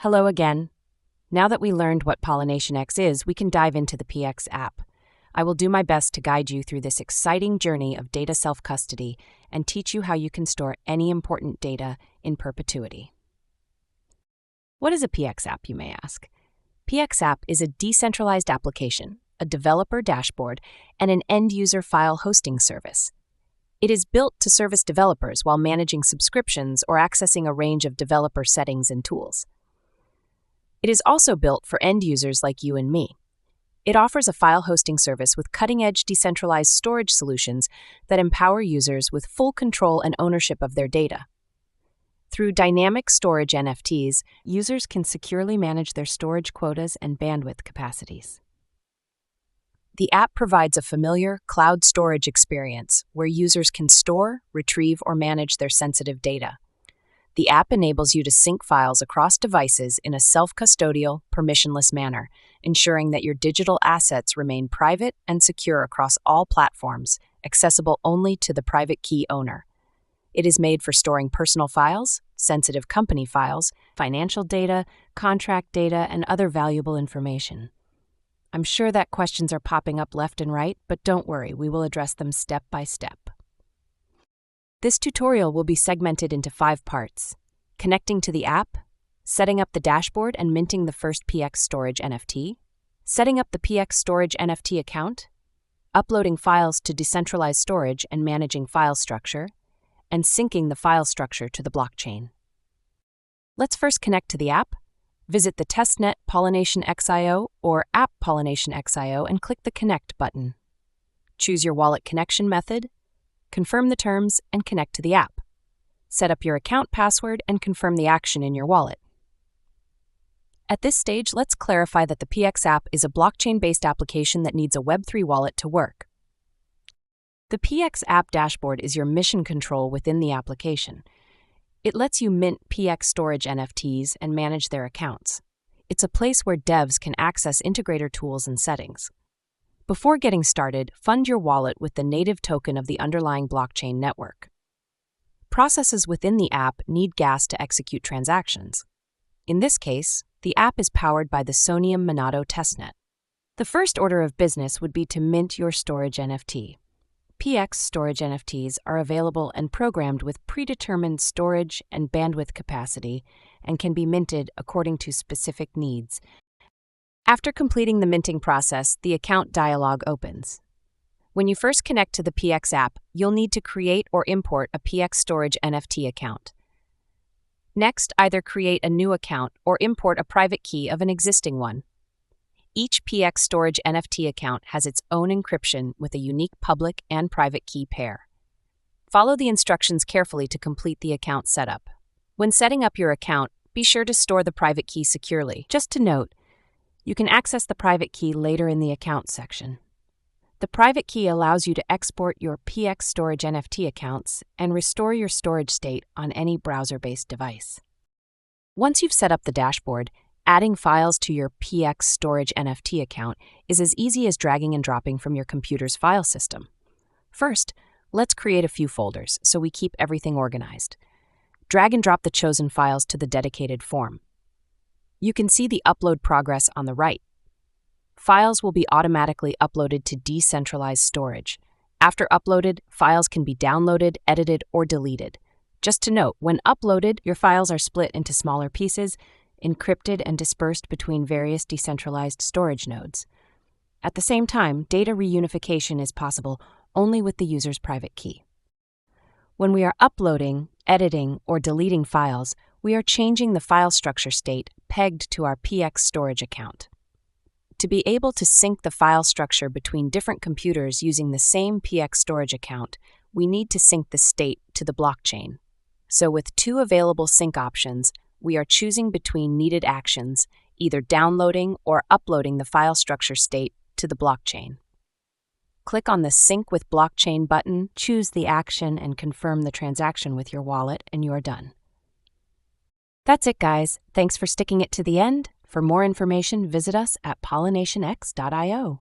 Hello again. Now that we learned what PollinationX is, we can dive into the PX app. I will do my best to guide you through this exciting journey of data self-custody and teach you how you can store any important data in perpetuity. What is a PX app, you may ask? PX app is a decentralized application, a developer dashboard, and an end-user file hosting service. It is built to service developers while managing subscriptions or accessing a range of developer settings and tools. It is also built for end users like you and me. It offers a file hosting service with cutting-edge decentralized storage solutions that empower users with full control and ownership of their data. Through dynamic storage NFTs, users can securely manage their storage quotas and bandwidth capacities. The app provides a familiar cloud storage experience where users can store, retrieve, or manage their sensitive data. The app enables you to sync files across devices in a self-custodial, permissionless manner, ensuring that your digital assets remain private and secure across all platforms, accessible only to the private key owner. It is made for storing personal files, sensitive company files, financial data, contract data, and other valuable information. I'm sure that questions are popping up left and right, but don't worry, we will address them step by step. This tutorial will be segmented into 5 parts: connecting to the app, setting up the dashboard and minting the first PX Storage NFT, setting up the PX Storage NFT account, uploading files to decentralized storage and managing file structure, and syncing the file structure to the blockchain. Let's first connect to the app. Visit the testnet PollinationX.io or app PollinationX.io and click the Connect button. Choose your wallet connection method, confirm the terms, and connect to the app. Set up your account password and confirm the action in your wallet. At this stage, let's clarify that the PX app is a blockchain-based application that needs a Web3 wallet to work. The PX app dashboard is your mission control within the application. It lets you mint PX storage NFTs and manage their accounts. It's a place where devs can access integrator tools and settings. Before getting started, fund your wallet with the native token of the underlying blockchain network. Processes within the app need gas to execute transactions. In this case, the app is powered by the Sonium Monado testnet. The first order of business would be to mint your storage NFT. PX storage NFTs are available and programmed with predetermined storage and bandwidth capacity and can be minted according to specific needs. After completing the minting process, the account dialog opens. When you first connect to the PX app, you'll need to create or import a PX storage NFT account. Next, either create a new account or import a private key of an existing one. Each PX storage NFT account has its own encryption with a unique public and private key pair. Follow the instructions carefully to complete the account setup. When setting up your account, be sure to store the private key securely. Just to note, you can access the private key later in the account section. The private key allows you to export your PX storage NFT accounts and restore your storage state on any browser-based device. Once you've set up the dashboard, adding files to your PX storage NFT account is as easy as dragging and dropping from your computer's file system. First, let's create a few folders so we keep everything organized. Drag and drop the chosen files to the dedicated form. You can see the upload progress on the right. Files will be automatically uploaded to decentralized storage. After uploaded, files can be downloaded, edited, or deleted. Just to note, when uploaded, your files are split into smaller pieces, encrypted and dispersed between various decentralized storage nodes. At the same time, data reunification is possible only with the user's private key. When we are uploading, editing, or deleting files, we are changing the file structure state pegged to our PX storage account. To be able to sync the file structure between different computers using the same PX storage account, we need to sync the state to the blockchain. So with 2 available sync options, we are choosing between needed actions, either downloading or uploading the file structure state to the blockchain. Click on the Sync with Blockchain button, choose the action, and confirm the transaction with your wallet, and you are done. That's it, guys. Thanks for sticking it to the end. For more information, visit us at PollinationX.io.